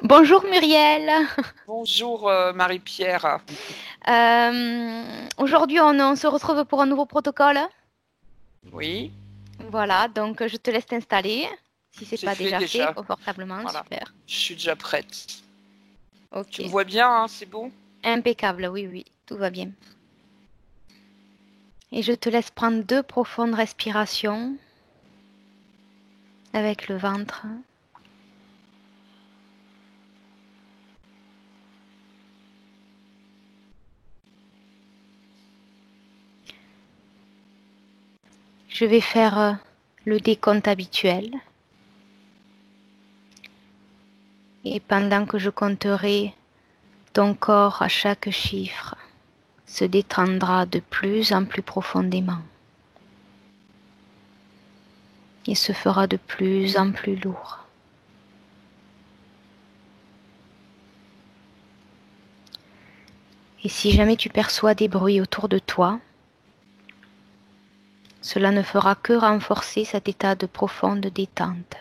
Bonjour Muriel. Bonjour Marie-Pierre. Aujourd'hui on se retrouve pour un nouveau protocole. Oui, Voilà, donc je te laisse t'installer, si c'est c'est pas fait déjà fait, déjà. confortablement, Voilà, super. je suis déjà prête. Tu me Ok, vois bien, hein, c'est bon? impeccable, oui, oui, tout va bien. Et je te laisse prendre deux profondes respirations avec le ventre. Je vais faire le décompte habituel. Et pendant que je compterai, ton corps à chaque chiffre se détendra de plus en plus profondément et se fera de plus en plus lourd. Et si jamais tu perçois des bruits autour de toi, cela ne fera que renforcer cet état de profonde détente.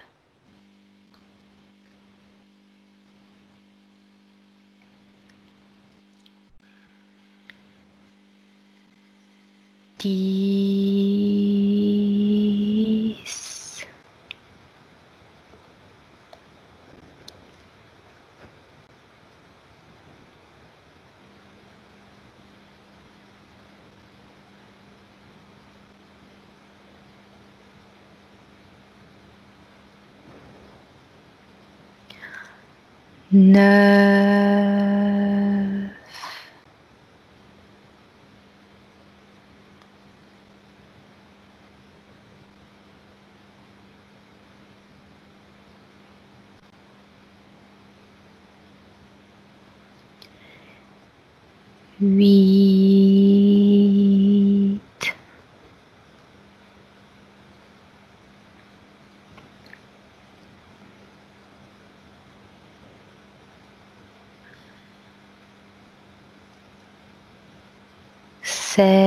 Dix, neuf, 8, 7,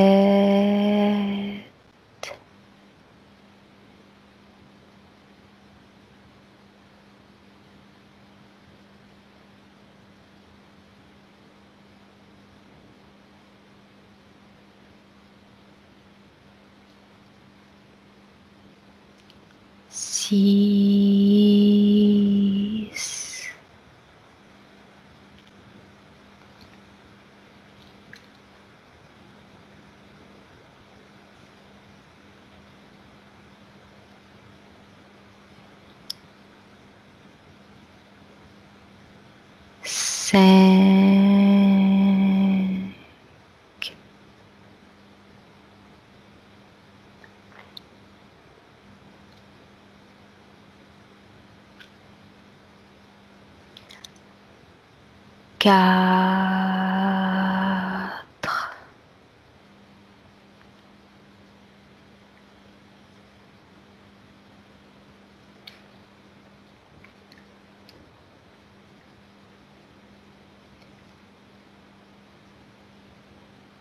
6, 5, 4,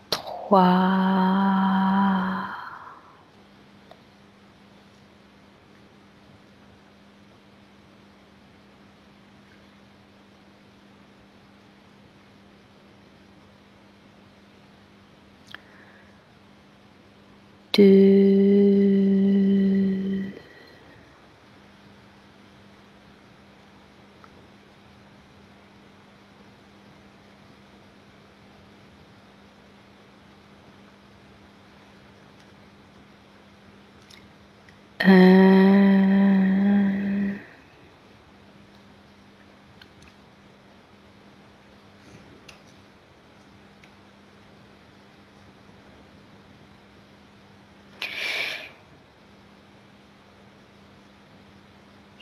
3, 2.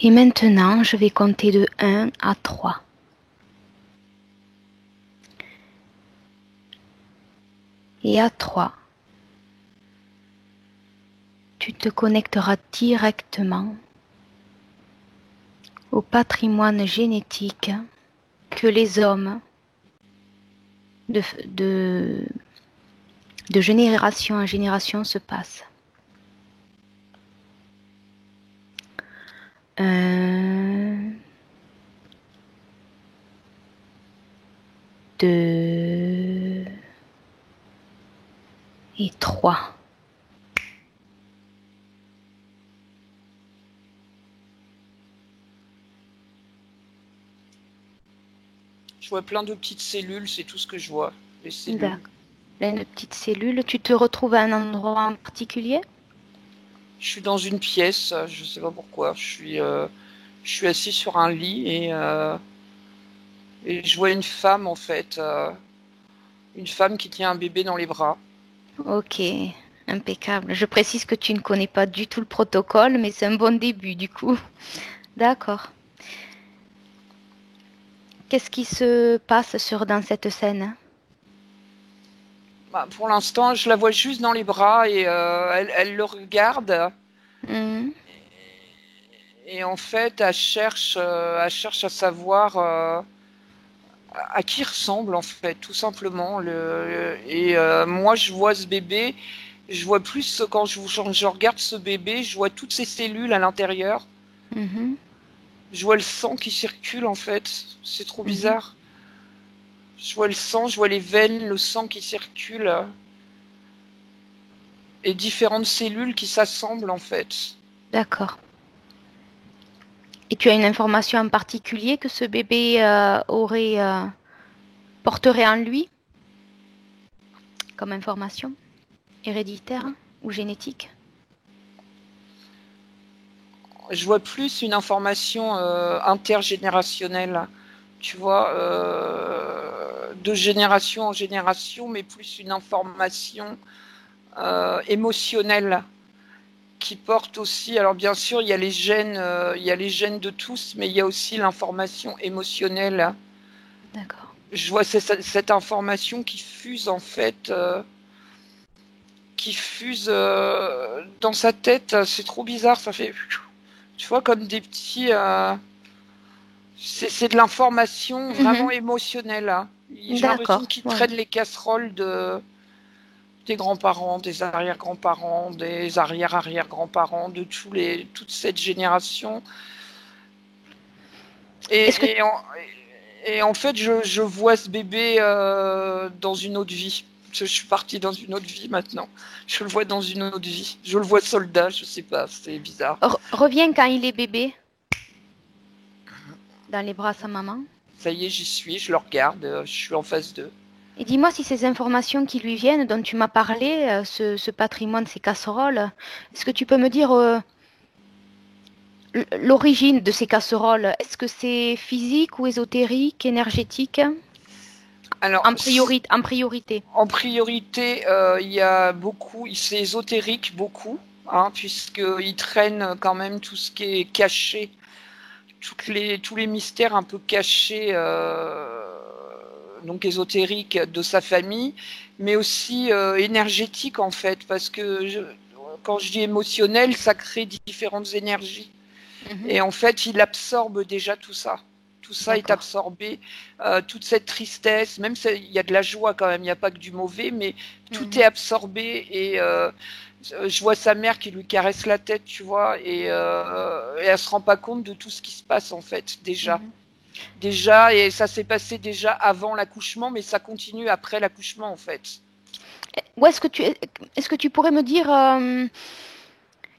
Et maintenant, je vais compter de 1 à 3. Et à 3, tu te connecteras directement au patrimoine génétique que les hommes de, de, de génération en génération se passent. 1, 2 et 3. Je vois plein de petites cellules, c'est tout ce que je vois. Les cellules. D'accord. Plein de petites cellules. Tu te retrouves à un endroit en particulier? Je suis dans une pièce, je sais pas pourquoi. Je suis assis sur un lit et je vois une femme en fait, une femme qui tient un bébé dans les bras. Ok, impeccable. Je précise que tu ne connais pas du tout le protocole, mais c'est un bon début du coup. D'accord. Qu'est-ce qui se passe dans cette scène? Bah, pour l'instant, je la vois juste dans les bras et elle le regarde. Mhm, Et en fait, elle cherche à savoir à qui ressemble en fait, tout simplement. Moi, je vois ce bébé, je vois plus quand je regarde ce bébé, je vois toutes ces cellules à l'intérieur. mhm, Je vois le sang qui circule en fait. C'est trop mhm. bizarre. Je vois le sang, je vois les veines, le sang qui circule et différentes cellules qui s'assemblent en fait. D'accord. Et tu as une information en particulier que ce bébé porterait en lui comme information héréditaire ou génétique? Je vois plus une information intergénérationnelle, tu vois, de génération en génération, mais plus une information émotionnelle qui porte aussi. Alors bien sûr, il y a les gènes de tous, mais il y a aussi l'information émotionnelle. D'accord. Je vois cette information qui fuse en fait, qui fuse dans sa tête. C'est trop bizarre, ça fait, tu vois, comme des petits. C'est de l'information vraiment Mhm. émotionnelle, hein. J'ai l'impression D'accord. qu'ils Ouais. traînent les casseroles des grands-parents, des arrière-grands-parents, des arrière-arrière-grands-parents, de toute cette génération. Est-ce que Et, et, en, et en fait, je vois ce bébé dans une autre vie. Je suis partie dans une autre vie maintenant. Je le vois dans une autre vie. Je le vois soldat, je sais pas, c'est bizarre. reviens quand il est bébé dans les bras de sa maman Ça y est, j'y suis, je le regarde, je suis en phase 2. et dis-moi si ces informations qui lui viennent, dont tu m'as parlé, ce patrimoine, ces casseroles, est-ce que tu peux me dire l'origine de ces casseroles? Est-ce que c'est physique ou ésotérique, énergétique? Alors, En priorité. en priorité, il y a beaucoup, c'est ésotérique beaucoup, hein, puisqu'il traîne quand même tout ce qui est caché, tous les mystères un peu cachés, donc ésotériques de sa famille, mais aussi énergétiques en fait, parce que quand je dis émotionnel, ça crée différentes énergies. Mhm. Et en fait, il absorbe déjà tout ça. Tout ça est D'accord. absorbé, toute cette tristesse, même il y a de la joie quand même, il n'y a pas que du mauvais, mais tout est Mhm. absorbé et je vois sa mère qui lui caresse la tête, tu vois, et elle se rend pas compte de tout ce qui se passe en fait déjà. Mhm. Déjà, et ça s'est passé déjà avant l'accouchement, mais ça continue après l'accouchement en fait. Où est-ce que tu pourrais me dire,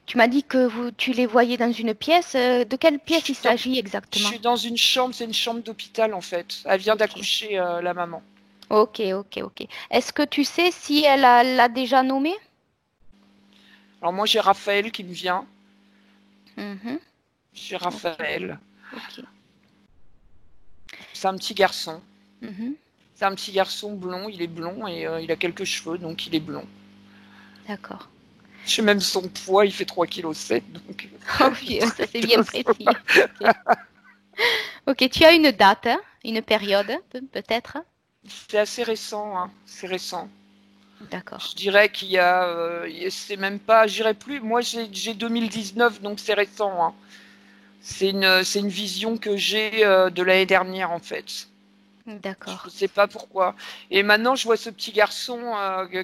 tu m'as dit que tu les voyais dans une pièce, de quelle Je pièce il suis dans, s'agit je exactement? suis dans une chambre, c'est une chambre d'hôpital en fait. Elle vient Ok. d'accoucher la maman. Ok, ok, ok. Est-ce que tu sais si l'a déjà nommé? Alors moi j'ai Raphaël qui me vient. Mhm. J'ai Ok, Raphaël. ok. C'est un petit garçon. Mhm. C'est un petit garçon blond. Il est blond et il a quelques cheveux, donc il est blond. D'accord. Je sais même son poids, il fait 3,7 kg, donc Oh oui, ça c'est bien très précis. Ok. Ok, tu as une date, hein, une période, peut-être? c'est assez récent, hein. C'est récent. D'accord. Je dirais qu'il y a, c'est même pas, j'irai plus. Moi, j'ai 2019, donc c'est récent, hein. C'est une vision que j'ai de l'année dernière, en fait. Je ne D'accord. sais pas pourquoi. Et maintenant, je vois ce petit garçon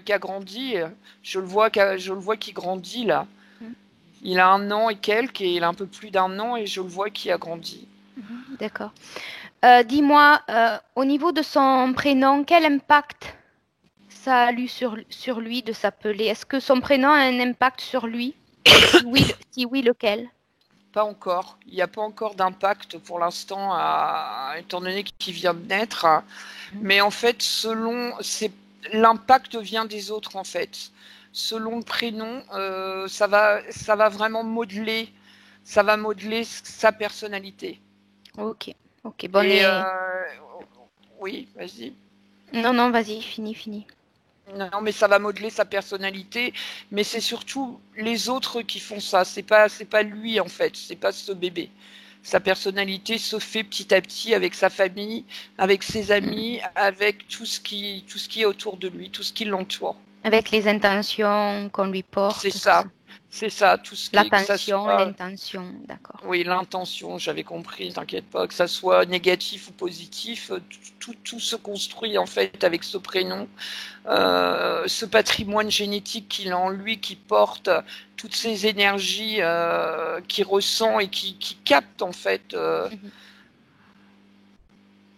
qui a grandi. Je le vois qui grandit là. Mhm. Il a 1 an et quelques, et il a un peu plus d'1 an, et je le vois qui a grandi. D'accord. Dis-moi, au niveau de son prénom, quel impact ça a eu sur lui de s'appeler? Est-ce que son prénom a un impact sur lui? Et si oui, lequel? Pas encore. Il n'y a pas encore d'impact pour l'instant, étant donné qu'il vient de naître. Mais en fait, l'impact vient des autres en fait. Selon le prénom, ça va vraiment modeler, ça va modeler sa personnalité. Ok, ok. Bon, Et oui, vas-y. non, non, vas-y, fini. Non, mais ça va modeler sa personnalité, mais c'est surtout les autres qui font ça. C'est pas lui en fait, c'est pas ce bébé. Sa personnalité se fait petit à petit avec sa famille, avec ses amis, avec tout ce qui est autour de lui, tout ce qui l'entoure. Avec les intentions qu'on lui C'est porte, tout ça, ça. c'est ça, tout ce qui est, que ça L'attention, soit, l'intention, d'accord. oui, l'intention, j'avais compris, t'inquiète pas, que ça soit négatif ou positif, tout se construit en fait avec ce prénom. Ce patrimoine génétique qu'il a en lui, qui porte toutes ces énergies qu'il ressent et qui capte en fait. Mhm.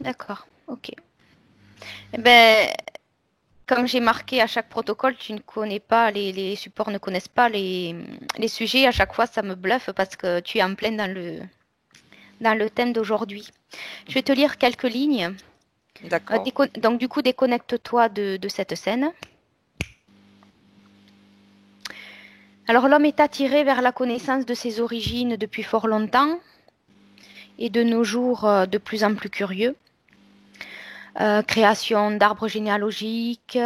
D'accord, ok. Eh ben, comme j'ai marqué à chaque protocole, tu ne connais pas, les supports ne connaissent pas les sujets. À chaque fois, ça me bluffe parce que tu es en plein dans le thème d'aujourd'hui. Je vais te lire quelques lignes. D'accord. Donc, du coup, déconnecte-toi de cette scène. Alors, l'homme est attiré vers la connaissance de ses origines depuis fort longtemps et de nos jours de plus en plus curieux. Création d'arbres généalogiques,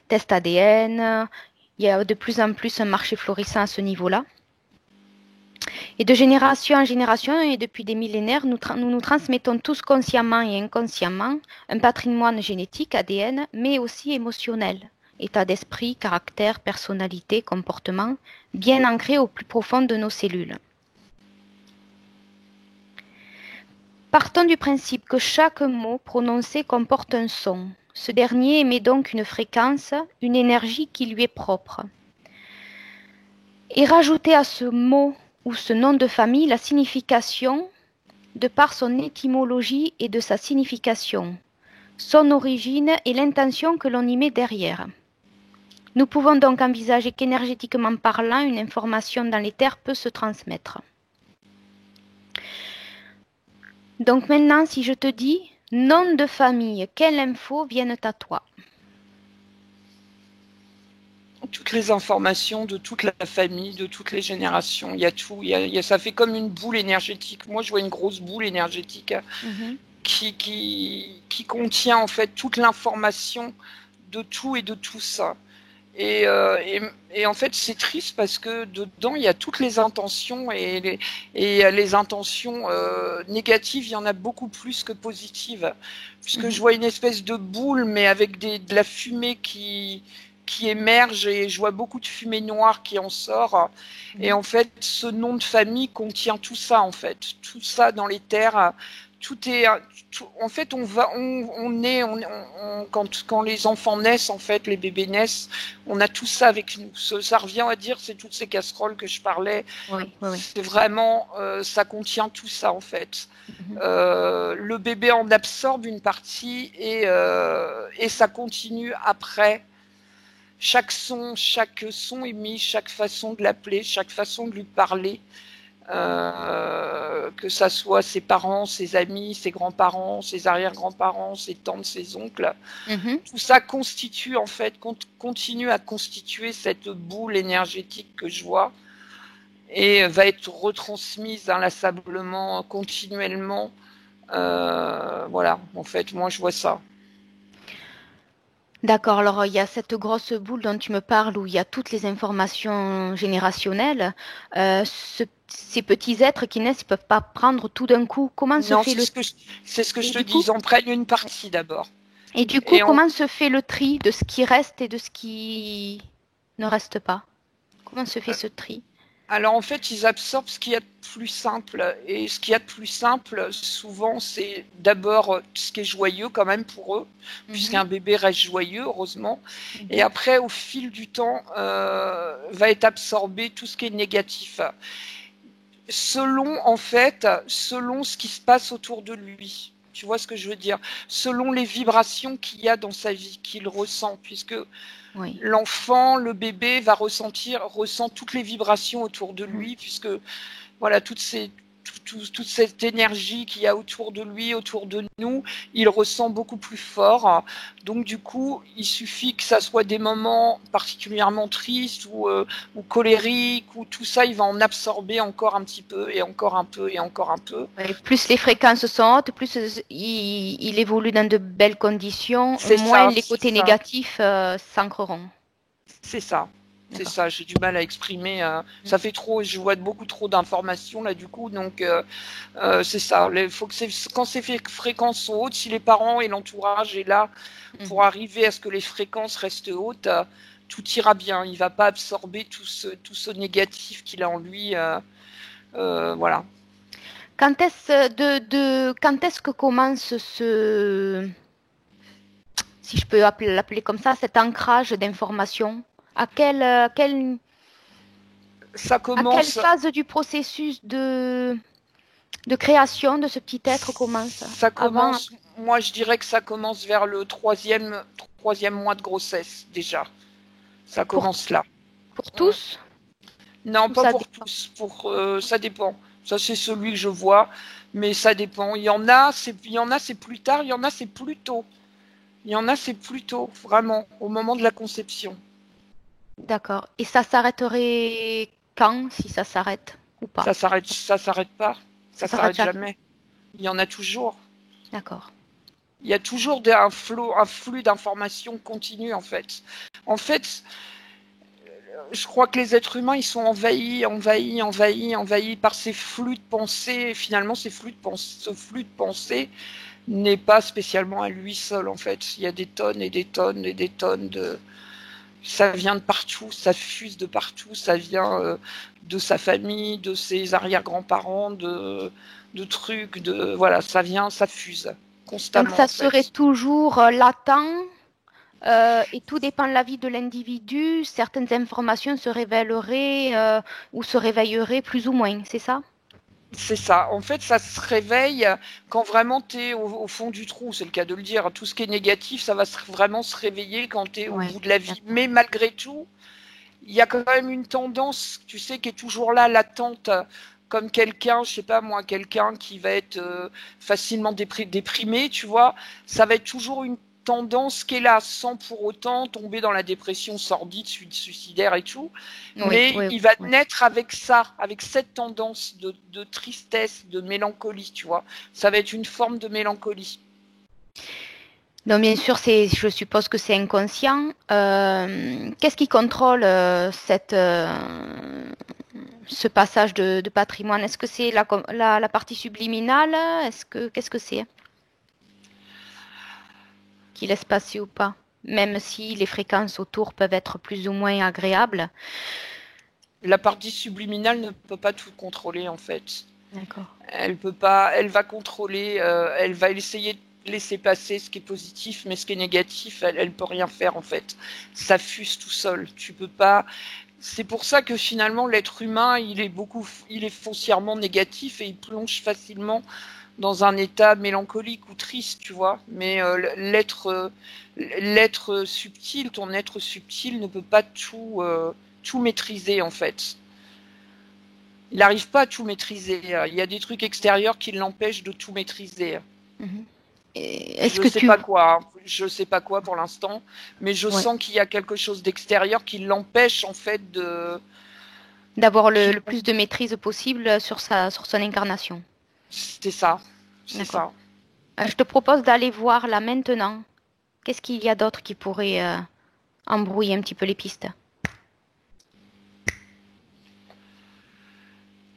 tests ADN. Il y a de plus en plus un marché florissant à ce niveau-là. Et de génération en génération, et depuis des millénaires, nous transmettons tous consciemment et inconsciemment un patrimoine génétique, ADN, mais aussi émotionnel, état d'esprit, caractère, personnalité, comportement, bien ancré au plus profond de nos cellules. Partons du principe que chaque mot prononcé comporte un son. Ce dernier émet donc une fréquence, une énergie qui lui est propre. Et rajoutez à ce mot ou ce nom de famille la signification de par son étymologie et de sa signification, son origine et l'intention que l'on y met derrière. Nous pouvons donc envisager qu'énergétiquement parlant, une information dans l'éther peut se transmettre. Donc maintenant, si je te dis nom de famille, quelles infos viennent à toi? Toutes les informations de toute la famille, de toutes les générations, il y a tout. Ça fait comme une boule énergétique. Moi, je vois une grosse boule énergétique qui contient en fait toute l'information de tout et de tout ça. Et en fait, c'est triste parce que dedans, il y a toutes les intentions et les intentions négatives, il y en a beaucoup plus que positives. Puisque je vois une espèce de boule, mais avec de la fumée qui émerge et je vois beaucoup de fumée noire qui en sort. Et en fait, ce nom de famille contient tout ça, en fait. Tout ça dans les terres. Tout est, en fait, quand les enfants naissent, en fait, les bébés naissent, on a tout ça avec nous. Ça revient à dire, c'est toutes ces casseroles que je parlais. Oui. C'est vraiment, ça contient tout ça, en fait. Le bébé en absorbe une partie et ça continue après. Chaque son émis, chaque façon de l'appeler, chaque façon de lui parler, que ça soit ses parents, ses amis, ses grands-parents, ses arrière-grands-parents, ses tantes, ses oncles, tout ça constitue en fait, continue à constituer cette boule énergétique que je vois et va être retransmise inlassablement, continuellement. Voilà, en fait, moi je vois ça. D'accord, alors il y a cette grosse boule dont tu me parles où il y a toutes les informations générationnelles. Ces petits êtres qui naissent, ils ne peuvent pas prendre tout d'un coup. Comment se Non, fait le... c'est ce que je Et te du dis, coup, ils en prennent une partie d'abord. et du coup, Et on, comment se fait le tri de ce qui reste et de ce qui ne reste pas? Comment se fait ce tri? Alors en fait, ils absorbent ce qu'il y a de plus simple. Et ce qu'il y a de plus simple, souvent, c'est d'abord ce qui est joyeux quand même pour eux, puisqu'un bébé reste joyeux, heureusement. Et après, au fil du temps, va être absorbé tout ce qui est négatif. en fait, selon ce qui se passe autour de lui. Tu vois ce que je veux dire? Selon les vibrations qu'il y a dans sa vie, qu'il ressent, puisque Oui. l'enfant, le bébé ressent toutes les vibrations autour de lui, puisque voilà, toute cette énergie qu'il y a autour de lui, autour de nous, il ressent beaucoup plus fort. Donc du coup, il suffit que ça soit des moments particulièrement tristes ou colériques, ou tout ça, il va en absorber encore un petit peu, et encore un peu, et encore un peu. Ouais, plus les fréquences sont hautes, plus il évolue dans de belles conditions, C'est moins ça, les c'est côtés ça. négatifs s'ancreront. C'est ça. C'est D'accord. ça, j'ai du mal à exprimer. Ça fait trop, je vois beaucoup trop d'informations là du coup, donc c'est ça. Il faut que quand ces fréquences sont hautes, si les parents et l'entourage est là pour Mhm. arriver à ce que les fréquences restent hautes, tout ira bien. Il va pas absorber tout ce négatif qu'il a en lui. Voilà. Quand est-ce que commence si je peux l'appeler comme ça, cet ancrage d'information? Ça À quelle commence, phase du processus de création de ce petit être commence? ça Avant, commence. Moi, je dirais que ça commence vers le troisième mois de grossesse déjà. Ça pour, commence là. pour Mm. tous? Non, Ou pas ça pour dépend? tous. Ça dépend. Ça, c'est celui que je vois, mais ça dépend. Il y en a, c'est plus tard. Il y en a, c'est plus tôt. Il y en a, c'est plus tôt, vraiment, au moment de la conception. D'accord. Et ça s'arrêterait quand, si ça s'arrête ou pas? Ça s'arrête pas. Ça Ça s'arrête s'arrête jamais. jamais. Il y en a toujours. D'accord. Il y a toujours un flux d'informations continu, en fait. En fait, je crois que les êtres humains, ils sont envahis par ces flux de pensée. Et finalement, ce flux de pensée n'est pas spécialement à lui seul, en fait. Il y a des tonnes et des tonnes et des tonnes de... Ça vient de partout, ça fuse de partout, ça vient de sa famille, de ses arrière-grands-parents, de trucs, voilà, ça vient, ça fuse Donc constamment, ça en serait fait. toujours latent et tout dépend de la vie de l'individu. Certaines informations se révéleraient ou se réveilleraient plus ou moins, c'est ça? C'est ça. En fait, ça se réveille quand vraiment tu es au fond du trou, c'est le cas de le dire. Tout ce qui est négatif, ça va vraiment se réveiller quand tu es au Oui, bout de la vie. d'accord. Mais malgré tout, il y a quand même une tendance, tu sais, qui est toujours là, latente, comme quelqu'un, je sais pas moi, quelqu'un qui va être facilement déprimé, tu vois, ça va être toujours une tendance qui est là, sans pour autant tomber dans la dépression sordide, suicidaire et tout, Oui, mais oui, il va oui. naître avec ça, avec cette tendance de tristesse, de mélancolie, tu vois, ça va être une forme de mélancolie. Donc bien sûr, je suppose que c'est inconscient. Qu'est-ce qui contrôle ce passage de patrimoine? Est-ce que c'est la partie subliminale? Qu'est-ce que c'est qui laisse passer ou pas? Même si les fréquences autour peuvent être plus ou moins agréables. La partie subliminale ne peut pas tout contrôler en fait. D'accord. Elle peut pas, elle va contrôler, elle va essayer de laisser passer ce qui est positif, mais ce qui est négatif, elle peut rien faire en fait. Ça fuse tout seul. Tu peux pas. C'est pour ça que finalement l'être humain, il est foncièrement négatif et il plonge facilement dans un état mélancolique ou triste, tu vois. Mais l'être subtil, ton être subtil ne peut pas tout maîtriser en fait. Il n'arrive pas à tout maîtriser. Il y a des trucs extérieurs qui l'empêchent de tout maîtriser. Mhm. Est-ce Je que sais tu... pas quoi, je sais pas quoi pour l'instant, mais je Ouais. sens qu'il y a quelque chose d'extérieur qui l'empêche en fait de. D'avoir Qui... le plus de maîtrise possible sur son incarnation. C'est ça, c'est D'accord. ça. Je te propose d'aller voir là maintenant. Qu'est-ce qu'il y a d'autre qui pourrait embrouiller un petit peu les pistes?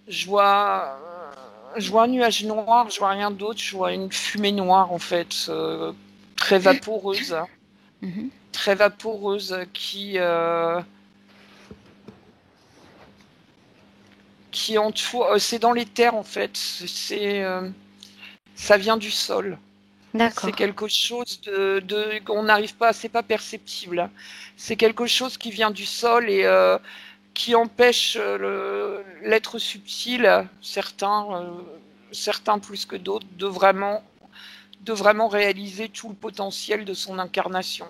Je vois, je vois un nuage noir, je vois rien d'autre, je vois une fumée noire en fait, très vaporeuse, Mhm. très vaporeuse qui entoure. C'est dans les terres en fait. Ça vient du sol. C'est D'accord. quelque chose qu'on n'arrive pas, c'est pas perceptible. C'est quelque chose qui vient du sol et qui empêche l'être subtil, certains plus que d'autres, de vraiment réaliser tout le potentiel de son incarnation.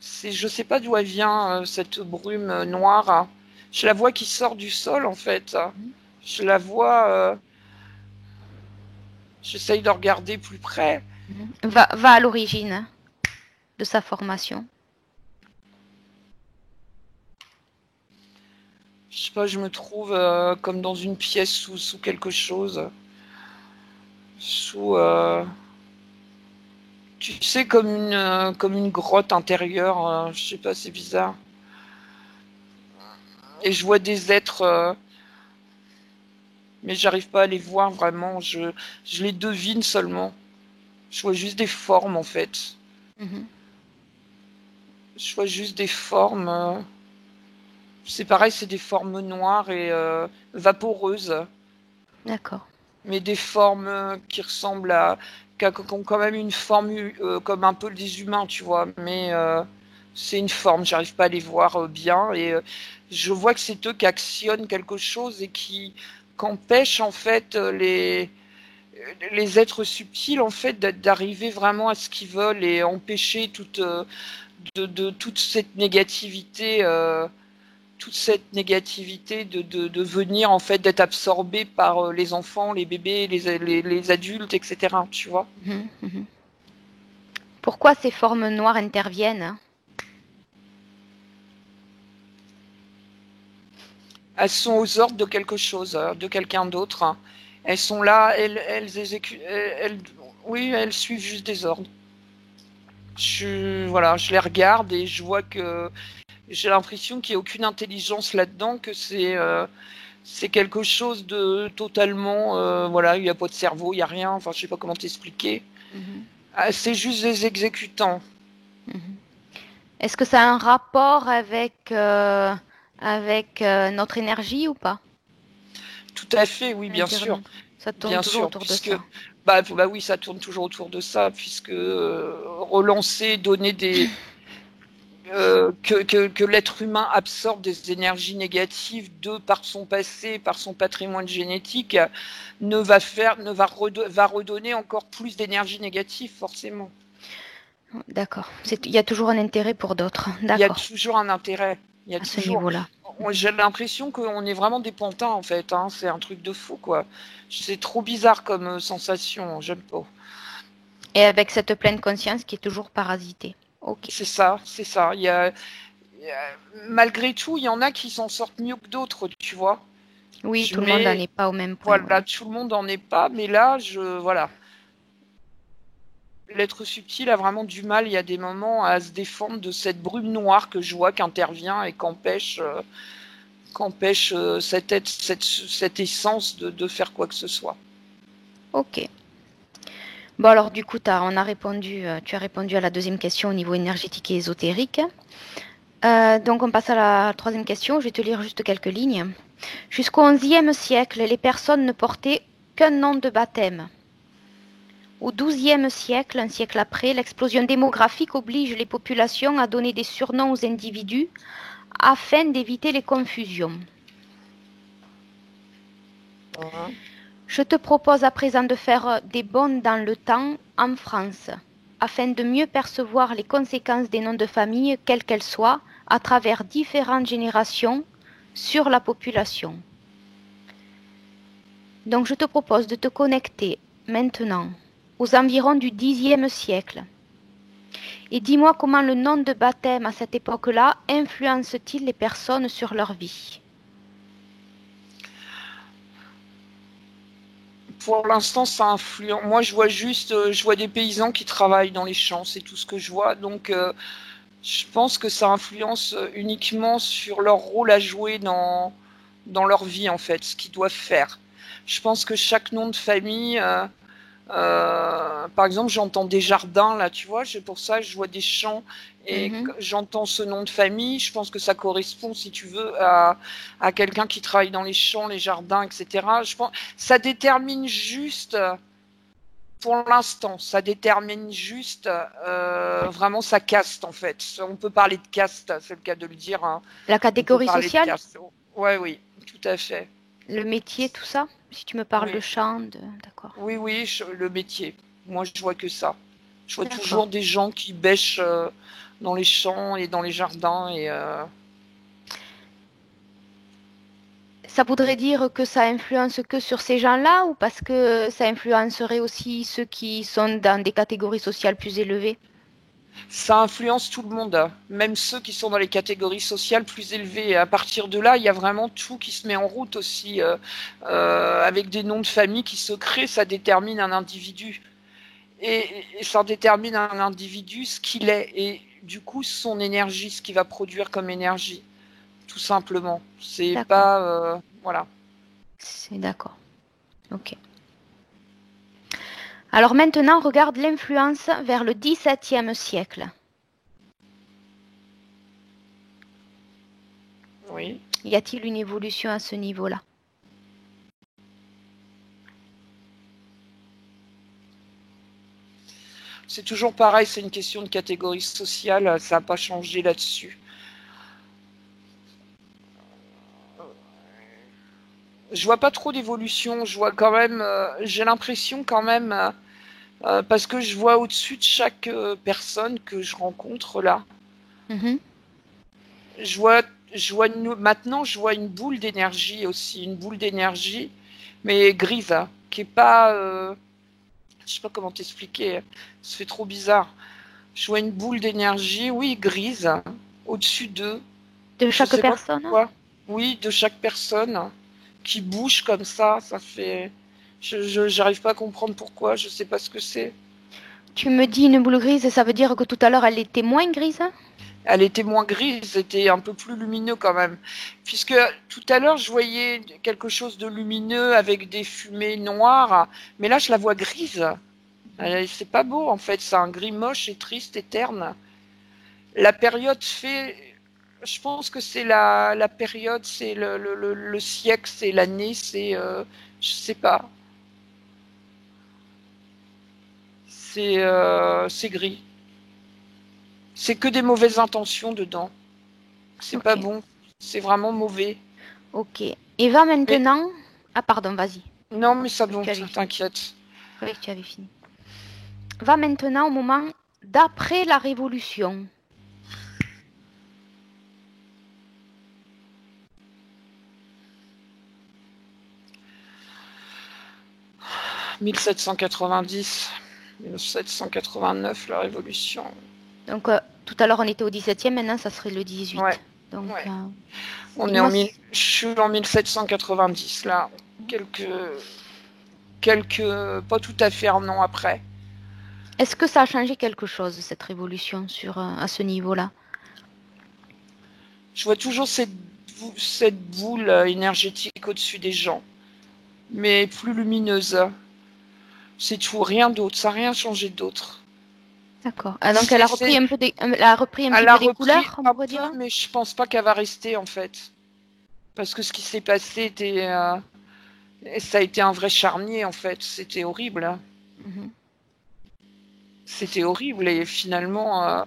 Je sais pas d'où elle vient, cette brume noire. Je la vois qui sort du sol, en fait. Je la vois... J'essaye de regarder plus près. Va à l'origine de sa formation. Je sais pas, je me trouve comme dans une pièce sous quelque chose. Sous... tu sais, comme une grotte intérieure. Je sais pas, c'est bizarre. Et je vois des êtres... mais j'arrive pas à les voir vraiment. Je les devine seulement. Je vois juste des formes, en fait. Je vois juste des formes. C'est pareil, c'est des formes noires et vaporeuses. D'accord. Mais des formes qui ressemblent à... qui ont quand même une forme comme un peu des humains, tu vois. Mais c'est une forme, j'arrive pas à les voir bien. Et je vois que c'est eux qui actionnent quelque chose et qu'empêchent en fait les êtres subtils en fait d'arriver vraiment à ce qu'ils veulent et empêcher toute cette négativité de venir en fait d'être absorbée par les enfants, les bébés, les adultes, etc. Tu vois. Pourquoi ces formes noires interviennent? Elles sont aux ordres de quelque chose, de quelqu'un d'autre. Elles sont là, elles exécutent, oui, elles suivent juste des ordres. Voilà, je les regarde et je vois que j'ai l'impression qu'il n'y a aucune intelligence là-dedans, que c'est quelque chose de totalement, voilà, il n'y a pas de cerveau, il n'y a rien, enfin je sais pas comment t'expliquer. C'est juste des exécutants. Est-ce que ça a un rapport avec, notre énergie ou pas? Tout à fait, oui, bien sûr. L'environnement. Ça tourne Bien toujours sûr, autour de puisque ça. bah oui, ça tourne toujours autour de ça, puisque relancer, donner des que l'être humain absorbe des énergies négatives de par son passé, par son patrimoine génétique, va redonner encore plus d'énergie négative, forcément. D'accord. Il y a toujours un intérêt pour d'autres. Il y a D'accord. toujours un intérêt. Il y a À ce toujours. niveau-là. J'ai l'impression qu'on est vraiment des pantins, en fait. Hein. C'est un truc de fou, quoi. C'est trop bizarre comme sensation. J'aime pas. Et avec cette pleine conscience qui est toujours parasitée. Ok. C'est ça, c'est ça. Malgré tout, il y en a qui s'en sortent mieux que d'autres, tu vois. Oui, tout le monde n'en est pas au même point. Voilà, Oui. tout le monde n'en est pas, mais là, voilà. L'être subtil a vraiment du mal, il y a des moments, à se défendre de cette brume noire que je vois qui intervient et qu'empêche cette essence de faire quoi que ce soit. Ok. Bon alors du coup, tu as répondu à la deuxième question au niveau énergétique et ésotérique. Donc on passe à la troisième question. Je vais te lire juste quelques lignes. Jusqu'au XIe siècle, les personnes ne portaient qu'un nom de baptême. Au XIIe siècle, un siècle après, l'explosion démographique oblige les populations à donner des surnoms aux individus afin d'éviter les confusions. Je te propose à présent de faire des bonds dans le temps en France, afin de mieux percevoir les conséquences des noms de famille, quelles qu'elles soient, à travers différentes générations sur la population. Donc je te propose de te connecter maintenant aux environs du Xe siècle. Et dis-moi comment le nom de baptême à cette époque-là influence-t-il les personnes sur leur vie? Pour l'instant, ça influence. Moi, je vois des paysans qui travaillent dans les champs, c'est tout ce que je vois. Donc, je pense que ça influence uniquement sur leur rôle à jouer dans leur vie, en fait, ce qu'ils doivent faire. Je pense que chaque nom de famille, par exemple, j'entends des jardins, là, tu vois, c'est pour ça que je vois des champs et j'entends ce nom de famille. Je pense que ça correspond, si tu veux, à quelqu'un qui travaille dans les champs, les jardins, etc. Je pense ça détermine juste, pour l'instant, ça détermine juste vraiment sa caste, en fait. On peut parler de caste, c'est le cas de le dire. Hein. La On peut catégorie parler de sociale? caste. Ouais, oui, tout à fait. Le métier, tout ça? Si tu me parles de Oui, chant, d'accord. oui, oui, le métier. Moi, je vois que ça. Je vois D'accord. toujours des gens qui bêchent dans les champs et dans les jardins et Ça voudrait dire que ça influence que sur ces gens-là ou parce que ça influencerait aussi ceux qui sont dans des catégories sociales plus élevées? ça influence tout le monde, hein. Même ceux qui sont dans les catégories sociales plus élevées. Et à partir de là, il y a vraiment tout qui se met en route aussi. Avec des noms de famille qui se créent, ça détermine un individu. Et ça détermine un individu ce qu'il est. Et du coup, son énergie, ce qu'il va produire comme énergie. Tout simplement. C'est D'accord. pas... voilà. C'est d'accord. Ok. Alors maintenant, regarde l'influence vers le XVIIe siècle. Oui. Y a-t-il une évolution à ce niveau-là? C'est toujours pareil, c'est une question de catégorie sociale, ça n'a pas changé là-dessus. Je vois pas trop d'évolution, je vois quand même, j'ai l'impression quand même, parce que je vois au-dessus de chaque personne que je rencontre là, Mhm. je vois, maintenant je vois une boule d'énergie aussi, une boule d'énergie, mais grise, hein, qui est pas, je sais pas comment t'expliquer, ça fait trop bizarre. Je vois une boule d'énergie, oui, grise, au-dessus d'eux. De Je chaque sais pas personne? pourquoi. Oui, de chaque personne qui bouge comme ça fait. J'arrive pas à comprendre pourquoi. Je sais pas ce que c'est. Tu me dis une boule grise, ça veut dire que tout à l'heure elle était moins grise? Elle était moins grise, c'était un peu plus lumineux quand même. Puisque tout à l'heure je voyais quelque chose de lumineux avec des fumées noires, mais là je la vois grise. C'est pas beau en fait, c'est un gris moche et triste et terne. La période fait, je pense que c'est la période, c'est le siècle, c'est l'année, c'est, je sais pas, c'est gris. C'est que des mauvaises intentions dedans. C'est Ok, pas bon, c'est vraiment mauvais. ok. Et va Mais maintenant... Ah pardon, vas-y. non, mais ça Oui, bon, tu avais fini. t'inquiète. Oui, tu avais fini. Va maintenant au moment d'après la Révolution. 1790, 1789, la Révolution. Donc, tout à l'heure on était au 17e, maintenant ça serait le Ouais, 18. Donc, ouais. On est dis-moi, en je suis en 1790 là, quelques, pas tout à fait un an après. est-ce que ça a changé quelque chose, cette révolution, à ce niveau-là? Je vois toujours cette boule énergétique au-dessus des gens, mais plus lumineuse. C'est tout, rien d'autre, ça n'a rien changé d'autre. D'accord. Ah, donc elle a repris elle a repris un petit Elle a peu des repris couleurs, on un pourrait peu, dire? mais je pense pas qu'elle va rester en fait. Parce que ce qui s'est passé était, ça a été un vrai charnier en fait. C'était horrible, hein. Mhm. C'était horrible et finalement,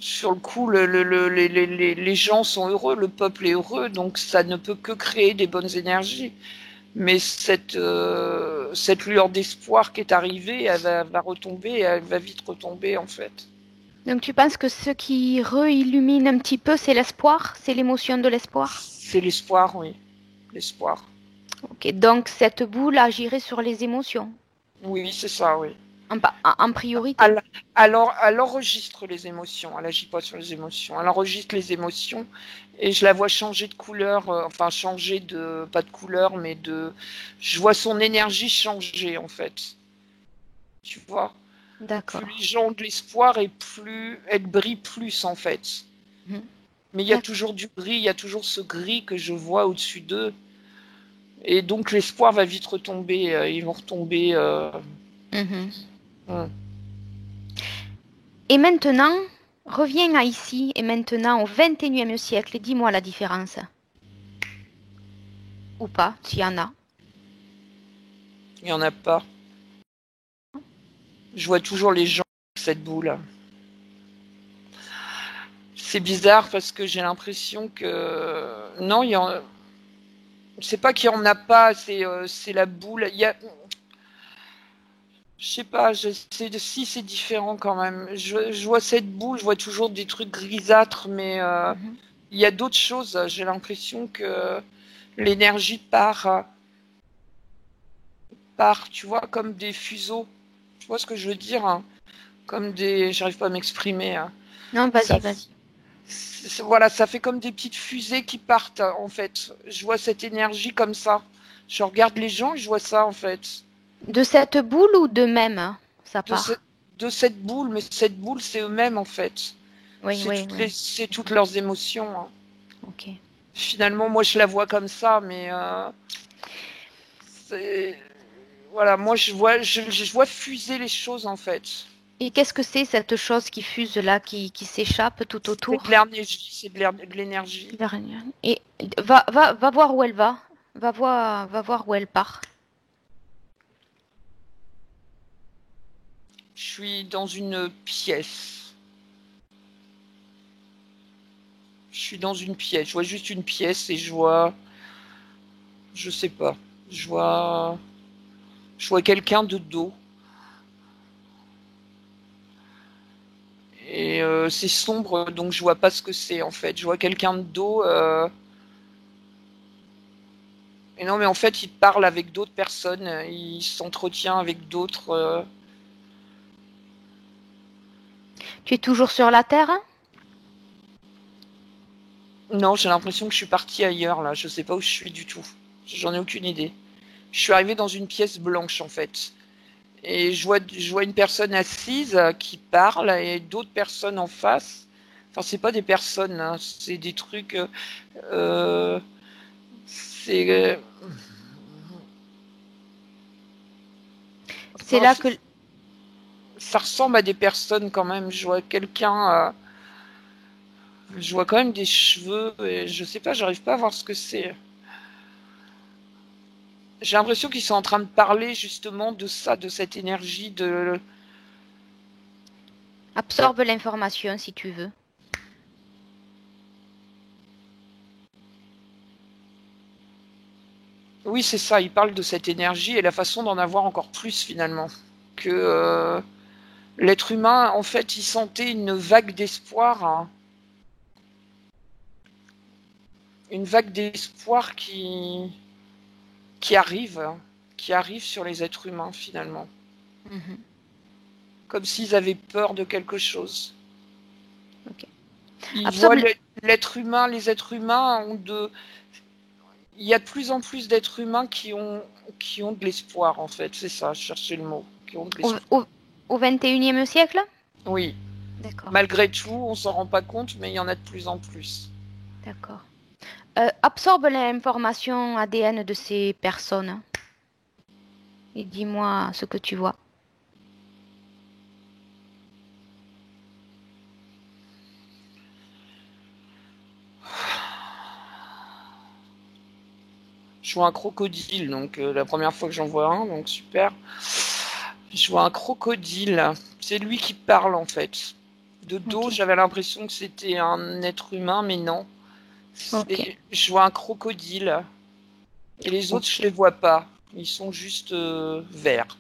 sur le coup, les gens sont heureux, le peuple est heureux, donc ça ne peut que créer des bonnes énergies. Mais cette lueur d'espoir qui est arrivée, elle va retomber, elle va vite retomber en fait. Donc tu penses que ce qui re-illumine un petit peu, c'est l'espoir? C'est l'émotion de l'espoir? C'est l'espoir, oui. L'espoir. Ok, donc cette boule agirait sur les émotions, Oui, c'est ça, oui. en priorité. Elle enregistre les émotions, elle agit pas sur les émotions. Elle enregistre les émotions et je la vois changer de couleur, enfin changer de, pas de couleur, mais de, je vois son énergie changer en fait. Tu vois, plus D'accord. les gens ont de l'espoir et plus elle brille plus en fait. Mhm. Mais il y a D'accord. toujours du gris, il y a toujours ce gris que je vois au-dessus d'eux. Et donc l'espoir va vite retomber, ils vont retomber. Mhm. Hum. Et maintenant, reviens à ici et maintenant au 21e siècle et dis-moi la différence. Ou pas, s'il y en a. Il n'y en a pas. Je vois toujours les gens avec cette boule. C'est bizarre parce que j'ai l'impression que non, C'est pas qu'il y en a pas, c'est la boule. Je sais pas, si c'est différent quand même. Je vois cette boule, je vois toujours des trucs grisâtres, mais Mhm. il y a d'autres choses. J'ai l'impression que l'énergie part, tu vois, comme des fuseaux. Tu vois ce que je veux dire, hein. Comme des, j'arrive pas à m'exprimer, hein. Non, Ça, vas-y, vas-y. voilà, ça fait comme des petites fusées qui partent, en fait. Je vois cette énergie comme ça. Je regarde les gens et je vois ça, en fait. De cette boule ou de même, hein, ça De, ce- part? de cette boule, mais cette boule, c'est eux-mêmes, en fait. Oui, oui, oui. C'est toutes leurs émotions, hein. Ok. Finalement, moi, je la vois comme ça, mais voilà, moi, je vois fuser les choses, en fait. Et qu'est-ce que c'est cette chose qui fuse là, qui s'échappe tout C'est de autour? l'énergie, de l'énergie. Et va voir où elle va. Va voir où elle part. Je suis dans une pièce. Je suis dans une pièce. Je vois juste une pièce et je sais pas. Je vois, je vois quelqu'un de dos. Et c'est sombre, donc je vois pas ce que c'est en fait. Je vois quelqu'un de dos. Et non, mais en fait, il parle avec d'autres personnes. Il s'entretient avec d'autres. Tu es toujours sur la terre? Non, j'ai l'impression que je suis partie ailleurs là. Je sais pas où je suis du tout. J'en ai aucune idée. Je suis arrivée dans une pièce blanche en fait. Et je vois une personne assise qui parle et d'autres personnes en face. Enfin, c'est pas des personnes, hein, c'est des trucs. Euh, c'est, C'est enfin, là que ça ressemble à des personnes quand même. Je vois quelqu'un. Je vois quand même des cheveux et je sais pas, j'arrive pas à voir ce que c'est. J'ai l'impression qu'ils sont en train de parler justement de ça, de cette énergie de. absorbe l'information si tu veux. Oui, c'est ça. Ils parlent de cette énergie et la façon d'en avoir encore plus finalement. Que l'être humain, en fait, il sentait une vague d'espoir, hein. Une vague d'espoir qui arrive, hein, qui arrive sur les êtres humains finalement. Mhm. Comme s'ils avaient peur de quelque chose. Ok. Ils voient Absorbe. l'être humain, les êtres humains ont il y a de plus en plus d'êtres humains qui ont de l'espoir en fait. C'est ça, je cherchais le mot. Qui ont de Au, l'espoir. au, au 21e siècle? Oui. D'accord, Malgré tout, on s'en rend pas compte, mais il y en a de plus en plus. d'accord. Absorbe l'information ADN de ces personnes et dis-moi ce que tu vois. Je vois un crocodile, donc la première fois que j'en vois un, donc super. Je vois un crocodile. C'est lui qui parle en fait. De dos, Ok, j'avais l'impression que c'était un être humain, mais non. ok, Je vois un crocodile. Et les autres, ok. je les vois pas. Ils sont juste verts.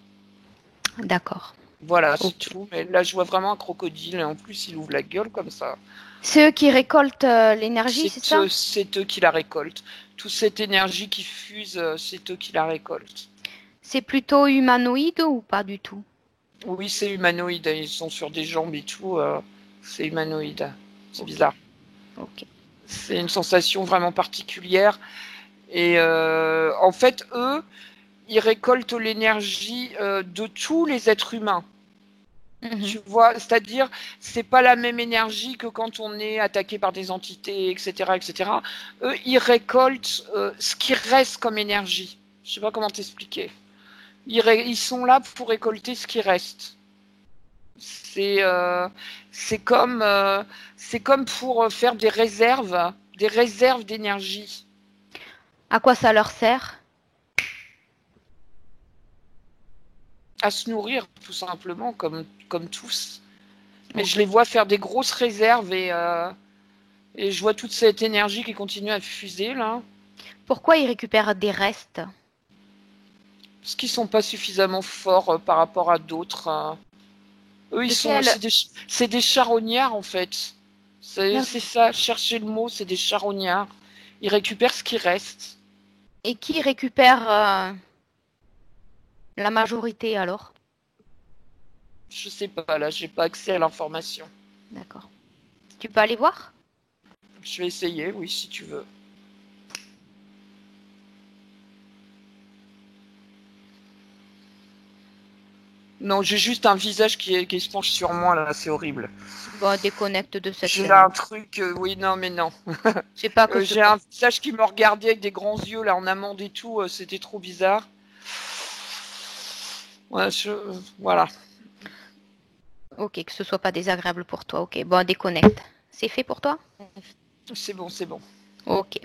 D'accord. Voilà, c'est Ok. tout. Mais là, je vois vraiment un crocodile. Et en plus, il ouvre la gueule comme ça. Ceux qui récoltent l'énergie, c'est ça? C'est eux qui la récoltent. Toute cette énergie qui fuse, c'est eux qui la récoltent. C'est plutôt humanoïde ou pas du tout? Oui, c'est humanoïde. Ils sont sur des jambes et tout. C'est humanoïde. C'est Ok, bizarre. ok. C'est une sensation vraiment particulière. Et en fait, eux, ils récoltent l'énergie de tous les êtres humains. Mhm. Tu vois, c'est-à-dire, c'est pas la même énergie que quand on est attaqué par des entités, etc., etc. Eux, ils récoltent ce qui reste comme énergie. Je sais pas comment t'expliquer. Ils sont là pour récolter ce qui reste. C'est euh, c'est comme euh, c'est comme pour faire des réserves d'énergie. À quoi ça leur sert? À se nourrir, tout simplement, comme tous. Mais je Ok. les vois faire des grosses réserves et je vois toute cette énergie qui continue à fuser là. Pourquoi ils récupèrent des restes? Parce qu'ils sont pas suffisamment forts par rapport à d'autres. Eux, De quel... c'est des charognards en fait. C'est D'accord. ça, chercher le mot, c'est des charognards. Ils récupèrent ce qui reste. Et qui récupère la majorité alors? Je sais pas, là, j'ai pas accès à l'information. D'accord. Tu peux aller voir? Je vais essayer, oui, si tu veux. Non, j'ai juste un visage qui se penche sur moi, là, c'est horrible. Bon, déconnecte de cette J'ai chaîne. un truc, oui, non, mais non. Je sais pas que ce J'ai un visage qui me regardait avec des grands yeux, là, en amande et tout, c'était trop bizarre. Ouais, voilà. Ok, que ce soit pas désagréable pour toi. Ok, bon, déconnecte. C'est fait pour toi? C'est bon, c'est bon. Ok.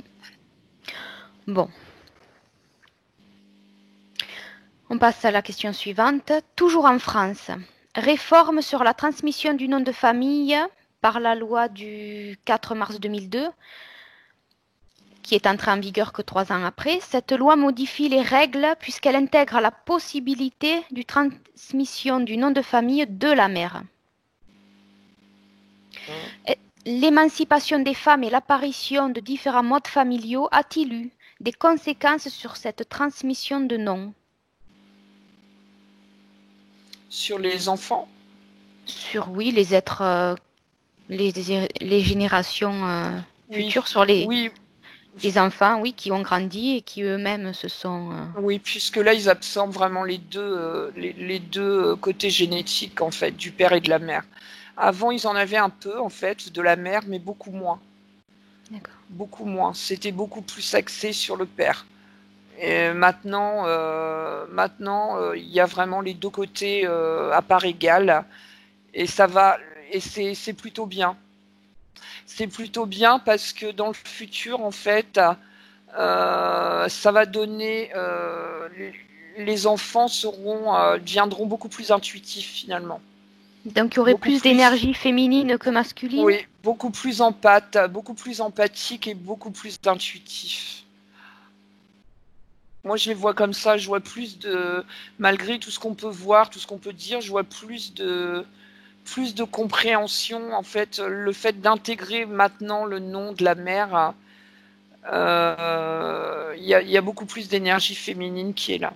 Bon. On passe à la question suivante. Toujours en France. Réforme sur la transmission du nom de famille par la loi du 4 mars 2002, qui est entrée en vigueur que 3 ans après. Cette loi modifie les règles puisqu'elle intègre la possibilité de transmission du nom de famille de la mère. L'émancipation des femmes et l'apparition de différents modes familiaux a-t-il eu des conséquences sur cette transmission de noms? Sur les enfants? Sur, oui, les êtres, les générations Oui, futures, sur les oui, enfants, oui, qui ont grandi et qui eux-mêmes se sont... oui, puisque là, ils absorbent vraiment les deux côtés génétiques, en fait, du père et de la mère. Avant, ils en avaient un peu, en fait, de la mère, mais beaucoup moins. D'accord. Beaucoup moins. C'était beaucoup plus axé sur le père. Et maintenant, il y a vraiment les deux côtés à part égale, et ça va, et c'est plutôt bien. C'est plutôt bien parce que dans le futur, en fait, ça va donner, les enfants deviendront beaucoup plus intuitifs finalement, Donc, il y aurait beaucoup plus plus, d'énergie féminine que masculine? oui, beaucoup plus empathiques et beaucoup plus intuitifs. Moi, je les vois comme ça. Je vois plus de, malgré tout ce qu'on peut voir, tout ce qu'on peut dire, je vois plus de compréhension. En fait, le fait d'intégrer maintenant le nom de la mère, y a beaucoup plus d'énergie féminine qui est là.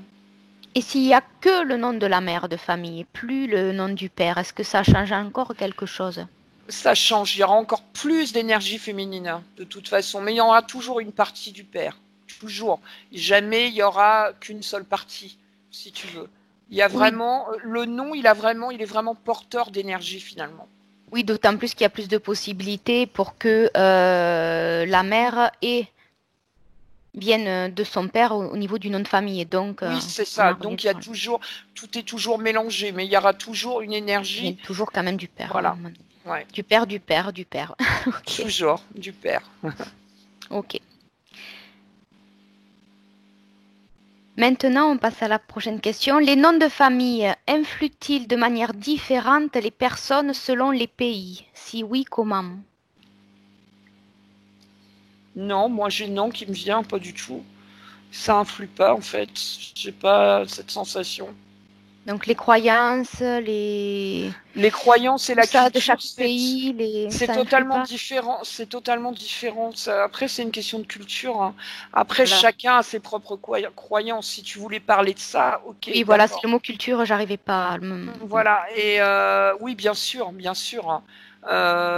Et s'il y a que le nom de la mère de famille, plus le nom du père, est-ce que ça change encore quelque chose? Ça change. Il y aura encore plus d'énergie féminine, hein, de toute façon. Mais il y aura toujours une partie du père. Toujours. Jamais il y aura qu'une seule partie, si tu veux. Il y a Oui, vraiment, le nom, il est vraiment porteur d'énergie finalement. oui, d'autant plus qu'il y a plus de possibilités pour que la mère vienne de son père au niveau du nom de famille. Et donc, Oui, c'est on ça. en revient Donc il y a toujours. toujours, tout est toujours mélangé, mais il y aura toujours une Il vient énergie. toujours quand même du père, oui, à un Voilà. moment donné. Ouais. Du père, du père, du père. Ok, Toujours du père. ok. Maintenant, on passe à la prochaine question. Les noms de famille influent-ils de manière différente les personnes selon les pays? Si oui, comment? Non, moi j'ai non qui me vient pas du tout. Ça influe pas en fait. J'ai pas cette sensation. Donc les croyances, les... Les croyances et tout la ça de culture, chaque pays, c'est ça influe totalement pas? différent. C'est totalement différent. Après, c'est une question de culture, hein. Après, Voilà. chacun a ses propres croyances. Si tu voulais parler de ça, ok, Oui, voilà, c'est d'accord. le mot culture, j'arrivais pas à Voilà. Et oui, bien sûr, bien sûr, hein.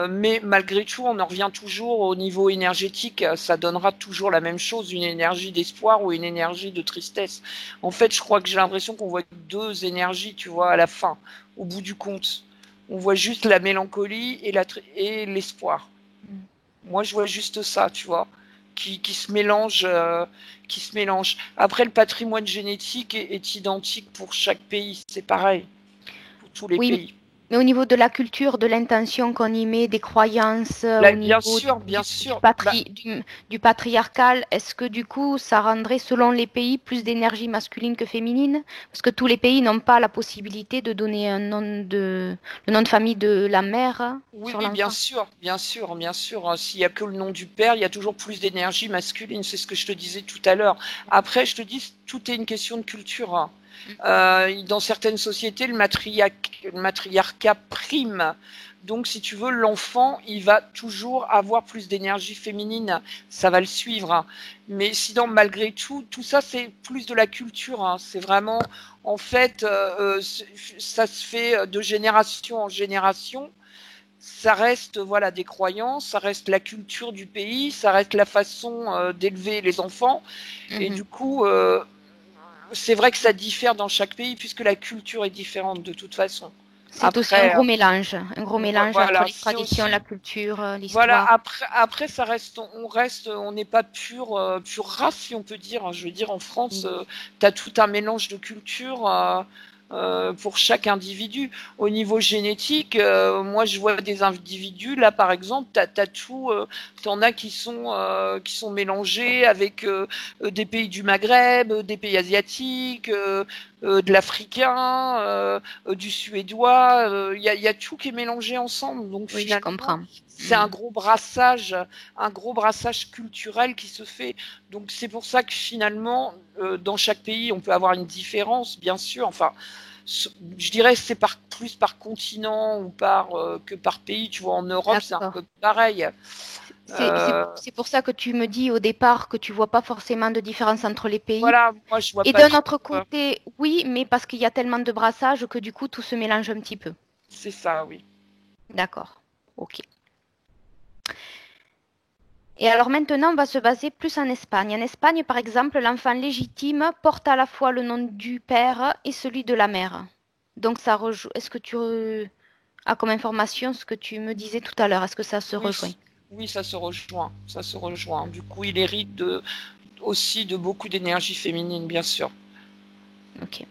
Mais malgré tout, on en revient toujours au niveau énergétique. Ça donnera toujours la même chose, une énergie d'espoir ou une énergie de tristesse. En fait, je crois que j'ai l'impression qu'on voit deux énergies, tu vois, à la fin, au bout du compte. On voit juste la mélancolie et l'espoir. Moi, je vois juste ça, tu vois, qui se mélange, qui se mélange. Après, le patrimoine génétique est identique pour chaque pays. C'est pareil pour tous les Oui, pays. Mais au niveau de la culture, de l'intention qu'on y met, des croyances, au Bien niveau sûr, du, bien du sûr. du patriarcal, est-ce que du coup, ça rendrait, selon les pays, plus d'énergie masculine que féminine? Parce que tous les pays n'ont pas la possibilité de donner le nom de famille de la mère Oui, sur bien l'enfant. sûr, bien sûr, bien sûr, hein. S'il y a que le nom du père, il y a toujours plus d'énergie masculine. C'est ce que je te disais tout à l'heure. Après, je te dis, tout est une question de culture, hein. Dans certaines sociétés, le matriarcat prime. Donc, si tu veux, l'enfant, il va toujours avoir plus d'énergie féminine. Ça va le suivre, hein. Mais sinon, malgré tout, tout ça, c'est plus de la culture, hein. C'est vraiment, en fait, ça se fait de génération en génération. Ça reste voilà des croyances, ça reste la culture du pays, ça reste la façon d'élever les enfants. Et Mhm. du coup, c'est vrai que ça diffère dans chaque pays puisque la culture est différente de toute façon. C'est aussi Après, un gros mélange entre voilà, les c'est traditions, la aussi culture, voilà. l'histoire. Après, ça reste, on n'est pas pure race si on peut dire, hein. Je veux dire, en France, Oui. tu as tout un mélange de cultures. Pour chaque individu. Au niveau génétique, moi je vois des individus, là par exemple, t'as tout, t'en as qui sont mélangés avec des pays du Maghreb, des pays asiatiques, de l'africain, du suédois, y a tout qui est mélangé ensemble. Donc Oui, je finalement, comprends. c'est Mm. un gros brassage culturel qui se fait. Donc c'est pour ça que finalement, dans chaque pays, on peut avoir une différence, bien sûr. Enfin, je dirais que c'est plus par continent ou que par pays. Tu vois, en Europe, c'est un D'accord. peu pareil. C'est Euh, c'est pour ça que tu me dis au départ que tu vois pas forcément de différence entre les pays. voilà, moi, je vois Et pas d'un trop. autre côté, oui, mais parce qu'il y a tellement de brassage que du coup tout se mélange un petit peu. C'est ça, oui. D'accord. Ok. Et alors maintenant, on va se baser plus en Espagne. En Espagne, par exemple, l'enfant légitime porte à la fois le nom du père et celui de la mère. Donc ça rejoint. Est-ce que tu as comme information ce que tu me disais tout à l'heure? Est-ce que ça se Oui, rejoint? oui, ça se rejoint. Ça se rejoint. Du coup, il hérite aussi de beaucoup d'énergie féminine, bien sûr. Ok.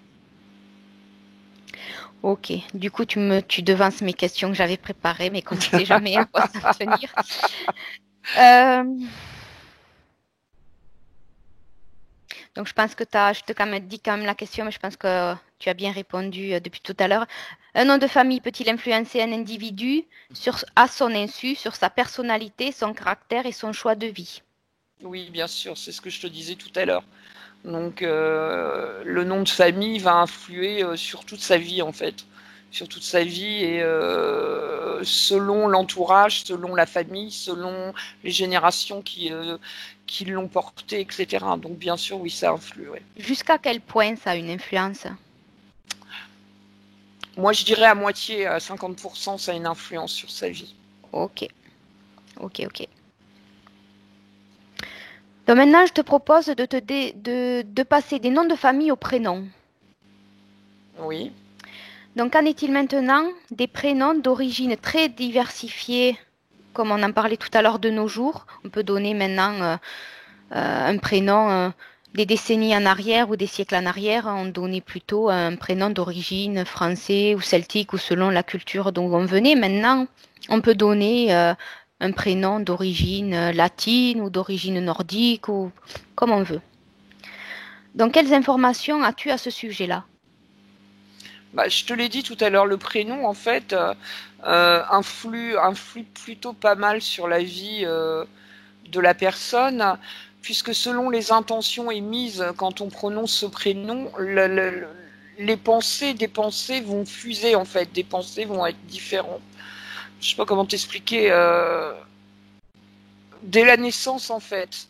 Ok. Du coup, tu devances mes questions que j'avais préparées, mais qu'on ne sait jamais à quoi ça va tenir. Euh, Donc, je pense que je te dis quand même la question, mais je pense que tu as bien répondu depuis tout à l'heure. Un nom de famille peut-il influencer un individu à son insu, sur sa personnalité, son caractère et son choix de vie? Oui, bien sûr, c'est ce que je te disais tout à l'heure. Donc, le nom de famille va influer sur toute sa vie, en fait. Sur toute sa vie et selon l'entourage, selon la famille, selon les générations qui l'ont porté, etc. Donc, bien sûr, oui, ça influe. Ouais. Jusqu'à quel point ça a une influence? Moi, je dirais à moitié, à 50%, ça a une influence sur sa vie. Ok, ok, ok. Donc maintenant, je te propose de passer des noms de famille aux prénoms. Oui. Donc, qu'en est-il maintenant des prénoms d'origine très diversifiée, comme on en parlait tout à l'heure de nos jours? On peut donner maintenant un prénom des décennies en arrière ou des siècles en arrière, on donnait plutôt un prénom d'origine français ou celtique ou selon la culture dont on venait. Maintenant, on peut donner un prénom d'origine latine ou d'origine nordique ou comme on veut. Donc, quelles informations as-tu à ce sujet-là? Bah, je te l'ai dit tout à l'heure, le prénom, en fait, influe plutôt pas mal sur la vie de la personne, puisque selon les intentions émises quand on prononce ce prénom, les pensées des pensées vont fuser, en fait, des pensées vont être différentes. Je sais pas comment t'expliquer. Dès la naissance, en fait,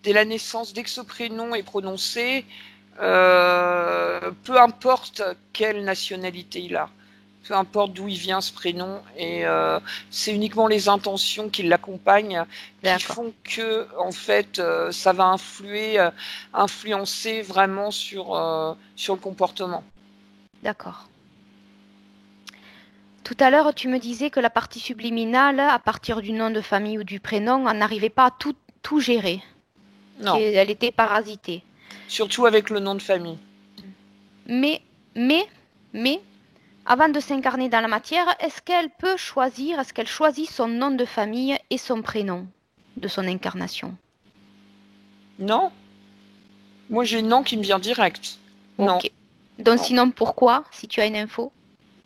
dès la naissance, dès que ce prénom est prononcé, peu importe quelle nationalité il a, peu importe d'où il vient ce prénom, et c'est uniquement les intentions qui l'accompagnent qui D'accord, font que, en fait, ça va influencer vraiment sur le comportement. d'accord. Tout à l'heure, tu me disais que la partie subliminale, à partir du nom de famille ou du prénom, on n'arrivait pas à tout gérer, Non, qu'elle était parasitée. surtout avec le nom de famille. Mais, mais, mais, Avant de s'incarner dans la matière, est-ce qu'elle choisit son nom de famille et son prénom de son incarnation? Non, moi j'ai non qui me vient direct. Non, Ok. Donc non, sinon, pourquoi, si tu as une info?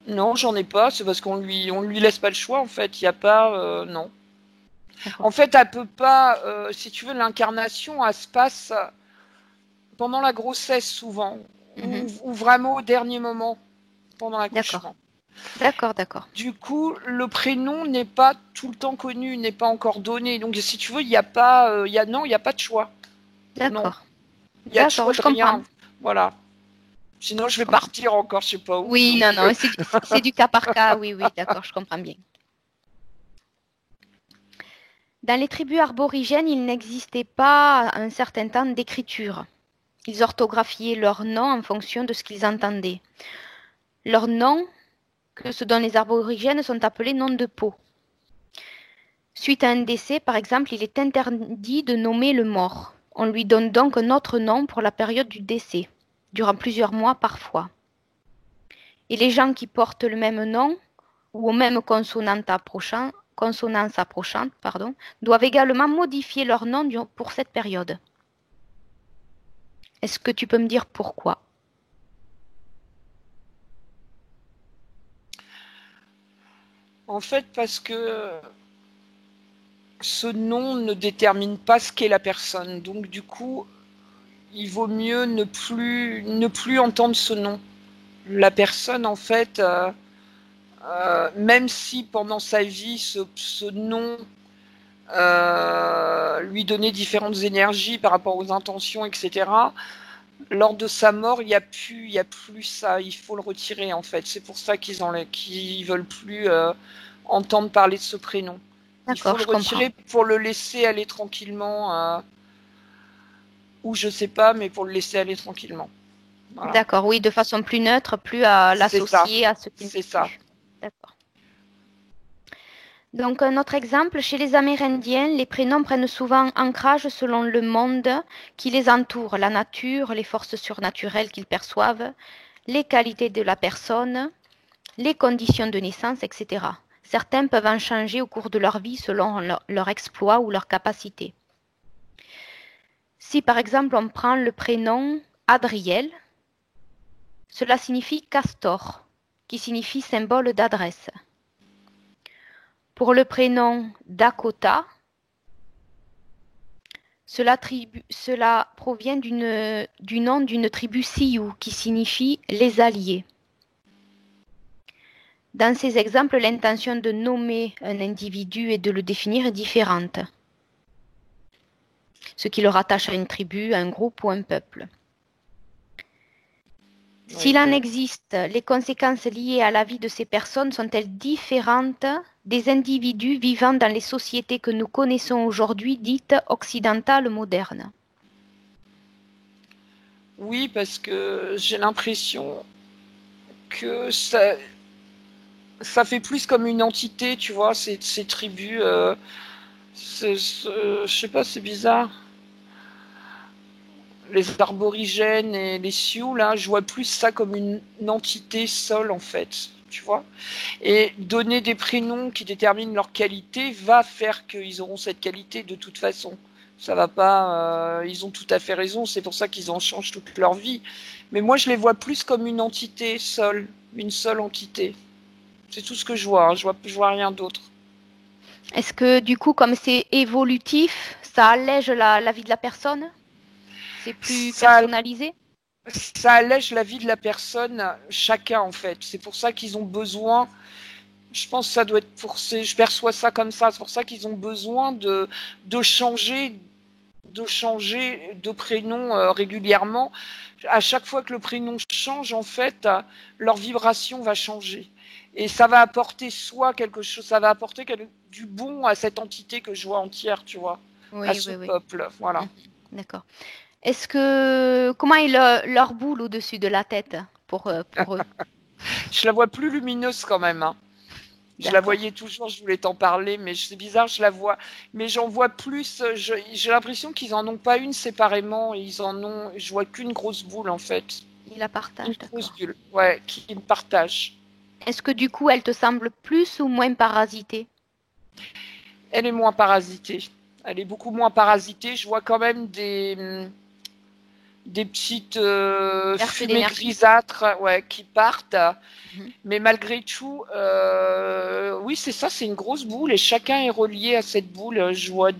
non, j'en ai pas. C'est parce qu'on lui laisse pas le choix en fait. Il y a pas, non. En D'accord. fait, elle peut pas. Si tu veux, l'incarnation, elle se passe pendant la grossesse souvent, Mhm. ou vraiment au dernier moment pendant D'accord. l'accouchement. D'accord, d'accord. Du coup, le prénom n'est pas tout le temps connu, n'est pas encore donné. Donc, si tu veux, il n'y a pas, non, il n'y a pas de choix. Non, D'accord. il y a de D'accord, choix je de comprends. rien. Voilà. Sinon, je Je vais comprends. partir encore, je sais pas où. Oui, Donc, non, non, c'est du cas par cas. Oui, oui, d'accord, je comprends bien. Dans les tribus arborigènes, il n'existait pas un certain temps d'écriture. Ils orthographiaient leurs noms en fonction de ce qu'ils entendaient. Leurs noms, que ce dont les aborigènes sont appelés noms de peau. Suite à un décès, par exemple, il est interdit de nommer le mort. On lui donne donc un autre nom pour la période du décès, durant plusieurs mois parfois. Et les gens qui portent le même nom ou aux mêmes consonances approchantes, doivent également modifier leur nom pour cette période. Est-ce que tu peux me dire pourquoi? en fait, parce que ce nom ne détermine pas ce qu'est la personne. Donc, du coup, il vaut mieux ne plus entendre ce nom. La personne, en fait, même si pendant sa vie, ce nom lui donnait différentes énergies par rapport aux intentions, etc. Lors de sa mort, il y a plus ça. Il faut le retirer en fait. C'est pour ça qu'ils veulent plus entendre parler de ce prénom. Il faut D'accord, le je comprends. retirer pour le laisser aller tranquillement, ou je sais pas, mais pour le laisser aller tranquillement. Voilà. D'accord, oui, de façon plus neutre, plus à C'est ça. l'associer à ce qui C'est n'est ça. plus. D'accord. Donc, un autre exemple, chez les Amérindiens, les prénoms prennent souvent ancrage selon le monde qui les entoure, la nature, les forces surnaturelles qu'ils perçoivent, les qualités de la personne, les conditions de naissance, etc. Certains peuvent en changer au cours de leur vie selon leur exploit ou leur capacité. Si par exemple on prend le prénom Adriel, cela signifie castor, qui signifie symbole d'adresse. Pour le prénom Dakota, cela provient du nom d'une tribu Sioux qui signifie les alliés. Dans ces exemples, l'intention de nommer un individu et de le définir est différente, ce qui le rattache à une tribu, à un groupe ou à un peuple. Oui. S'il en existe, les conséquences liées à la vie de ces personnes sont-elles différentes des individus vivant dans les sociétés que nous connaissons aujourd'hui dites occidentales modernes? Oui, parce que j'ai l'impression que ça fait plus comme une entité, tu vois, ces tribus. Je sais pas, c'est bizarre. Les arborigènes et les Sioux, là, je vois plus ça comme une entité seule, en fait, tu vois. Et donner des prénoms qui déterminent leur qualité va faire qu'ils auront cette qualité de toute façon. Ça va pas. Ils ont tout à fait raison, c'est pour ça qu'ils en changent toute leur vie. Mais moi, je les vois plus comme une entité seule, une seule entité. C'est tout ce que je vois, hein. Je vois rien d'autre. Est-ce que du coup, comme c'est évolutif, ça allège la vie de la personne? C'est plus Ça, personnalisé? ça allège la vie de la personne, chacun en fait. C'est pour ça qu'ils ont besoin. Je pense que ça doit être forcé. Je perçois ça comme ça. C'est pour ça qu'ils ont besoin de changer, de changer de prénom régulièrement. À chaque fois que le prénom change, en fait, leur vibration va changer. Et ça va apporter soit quelque chose, ça va apporter du bon à cette entité que je vois entière, tu vois, à Oui, ce oui, oui. peuple. Voilà. Mhm. D'accord. Comment est leur boule au-dessus de la tête pour eux? Je la vois plus lumineuse quand même, hein. Je la D'accord. voyais toujours, je voulais t'en parler, mais c'est bizarre, je la vois. Mais j'en vois plus, j'ai l'impression qu'ils en ont pas une séparément, je vois qu'une grosse boule en fait. Ils la Une partagent, grosse d'accord. bulle, ouais, qui me partage. Est-ce que du coup, elle te semble plus ou moins parasitée? Elle est moins parasitée. Elle est beaucoup moins parasitée. Je vois quand même des petites Perte fumées d'énergie? grisâtres, ouais, qui partent. Mhm. Mais malgré tout, oui, c'est ça, c'est une grosse boule et chacun est relié à cette boule. Je vois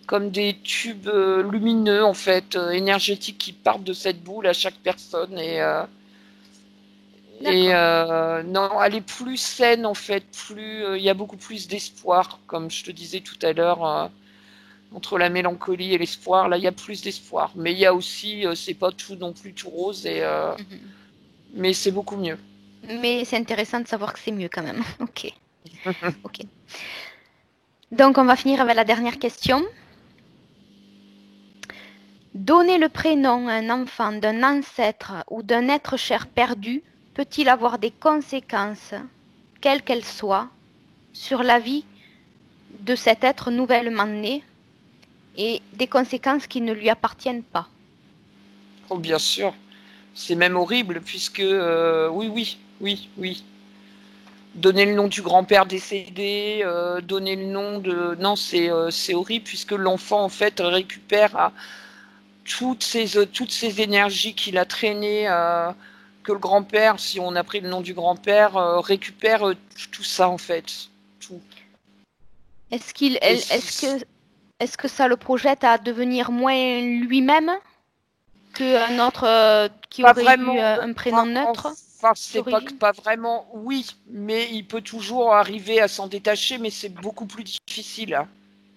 comme des tubes lumineux, en fait, énergétiques qui partent de cette boule à chaque personne. Et D'accord. non, elle est plus saine, en fait, il y a beaucoup plus d'espoir, comme je te disais tout à l'heure. Entre la mélancolie et l'espoir, là, il y a plus d'espoir. Mais il y a aussi, c'est pas tout non plus tout rose, Mhm. mais c'est beaucoup mieux. Mais c'est intéressant de savoir que c'est mieux quand même. Ok, ok. Donc, on va finir avec la dernière question. Donner le prénom à un enfant d'un ancêtre ou d'un être cher perdu peut-il avoir des conséquences, quelles qu'elles soient, sur la vie de cet être nouvellement né et des conséquences qui ne lui appartiennent pas? Oh, bien sûr. C'est même horrible, puisque, oui, oui, oui, oui. Donner le nom du grand-père décédé, donner le nom de... Non, c'est horrible, puisque l'enfant, en fait, récupère toutes ces énergies qu'il a traînées, que le grand-père, si on a pris le nom du grand-père, récupère tout ça, en fait. Tout. Est-ce qu'il, Et est-ce que ça le projette à devenir moins lui-même qu'un autre qui pas aurait eu vraiment, un prénom neutre enfin, c'est pas que d'origine? pas vraiment, oui, mais il peut toujours arriver à s'en détacher, mais c'est beaucoup plus difficile, hein.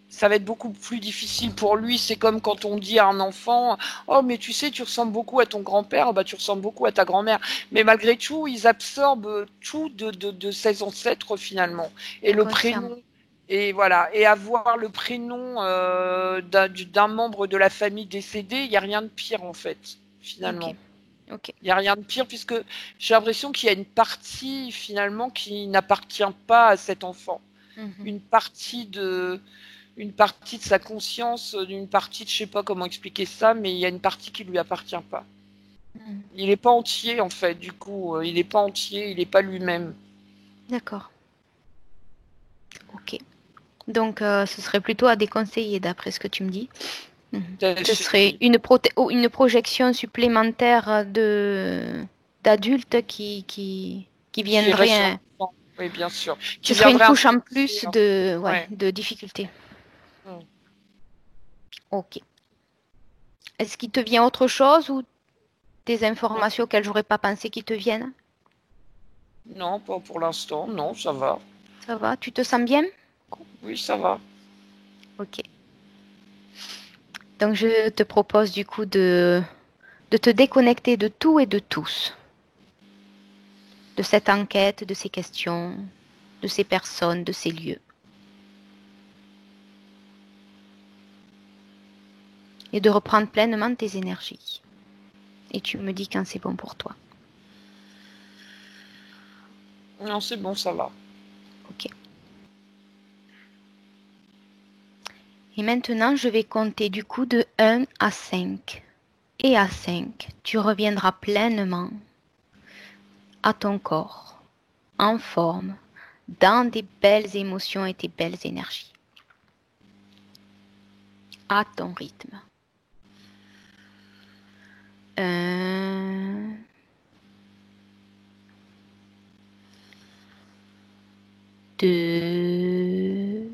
Ça va être beaucoup plus difficile pour lui. C'est comme quand on dit à un enfant, oh, mais tu sais, tu ressembles beaucoup à ton grand-père, bah, tu ressembles beaucoup à ta grand-mère. Mais malgré tout, ils absorbent tout de ses ancêtres finalement. Et le Inconsciemment. prénom, et voilà, et avoir le prénom d'un membre de la famille décédé, il n'y a rien de pire en fait, Ok, finalement. ok. Il n'y a rien de pire puisque j'ai l'impression qu'il y a une partie finalement qui n'appartient pas à cet enfant. Mhm. Une partie de, une partie de sa conscience, d'une partie de, je sais pas comment expliquer ça, mais il y a une partie qui lui appartient pas. Mhm. Il est pas entier en fait, du coup, il est pas entier, il est pas lui-même. D'accord, ok. Donc, ce serait plutôt à déconseiller d'après ce que tu me dis. Mhm. Ce serait Oui, une projection supplémentaire d'adultes qui qui irait sur viendrait. l'enfant, oui, bien sûr, Ce qui serait une viendrait couche en influencer, plus hein. ouais, Ouais. de difficultés. Mm. Ok. Est-ce qu'il te vient autre chose ou des informations auxquelles j'aurais pas pensé qui te viennent? Non, pas pour l'instant, non, ça va. Ça va? Tu te sens bien? Oui, ça va. Ok. Donc, je te propose du coup de te déconnecter de tout et de tous, de cette enquête, de ces questions, de ces personnes, de ces lieux, et de reprendre pleinement tes énergies. Et tu me dis quand c'est bon pour toi. Non, c'est bon, ça va. Ok. Et maintenant, je vais compter du coup de 1 à 5. Et à 5, tu reviendras pleinement à ton corps, en forme, dans des belles émotions et des belles énergies, à ton rythme. 1, 2,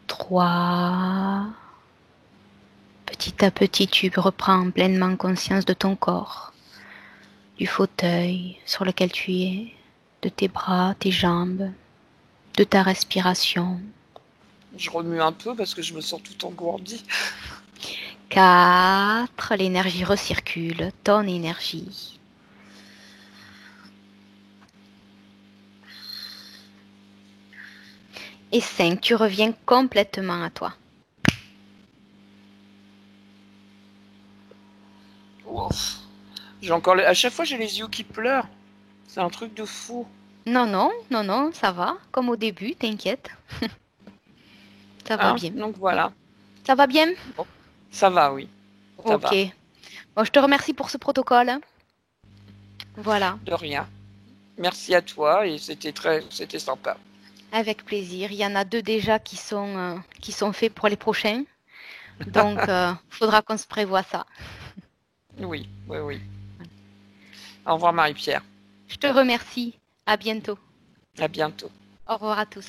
3. Petit à petit, tu reprends pleinement conscience de ton corps, du fauteuil sur lequel tu es, de tes bras, tes jambes, de ta respiration. Je remue un peu parce que je me sens tout engourdi. 4, l'énergie recircule, ton énergie. Et 5, tu reviens complètement à toi. Wow. J'ai encore, à chaque fois, j'ai les yeux qui pleurent. C'est un truc de fou. Non, non, non, non, ça va, comme au début, t'inquiète, ça va Hein? bien. Donc voilà. Ça va bien? Bon, ça va, oui. Ça Ok, va. Bon, je te remercie pour ce protocole. Voilà, De rien. Merci à toi et c'était sympa. avec plaisir. Il y en a 2 déjà qui sont faits pour les prochains. Donc, faudra qu'on se prévoie ça. Oui, oui, oui. Au revoir Marie-Pierre. Je te remercie. À bientôt. À bientôt. Au revoir à tous.